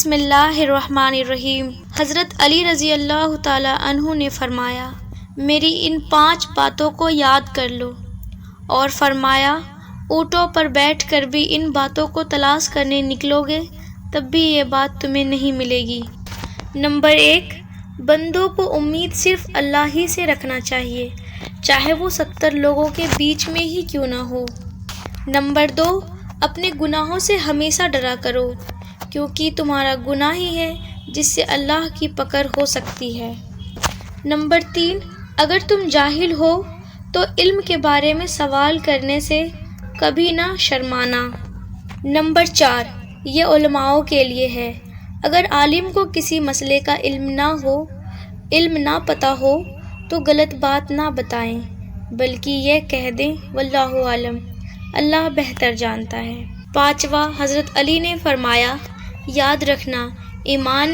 بسم اللہ الرحمن الرحیم۔ حضرت علی رضی اللہ تعالی عنہ نے فرمایا، میری ان 5 باتوں کو یاد کر لو، اور فرمایا اونٹوں پر بیٹھ کر بھی ان باتوں کو تلاش کرنے نکلو گے تب بھی یہ بات تمہیں نہیں ملے گی۔ نمبر 1، بندوں کو امید صرف اللہ ہی سے رکھنا چاہیے، چاہے وہ 70 لوگوں کے بیچ میں ہی کیوں نہ ہو۔ نمبر 2، اپنے گناہوں سے ہمیشہ ڈرا کرو، کیونکہ تمہارا گناہ ہی ہے جس سے اللہ کی پکڑ ہو سکتی ہے۔ نمبر 3، اگر تم جاہل ہو تو علم کے بارے میں سوال کرنے سے کبھی نہ شرمانا۔ نمبر 4، یہ علماؤں کے لیے ہے، اگر عالم کو کسی مسئلے کا علم نہ پتہ ہو تو غلط بات نہ بتائیں، بلکہ یہ کہہ دیں واللہ اعلم، اللہ بہتر جانتا ہے۔ 5واں، حضرت علی نے فرمایا، یاد رکھنا ایمان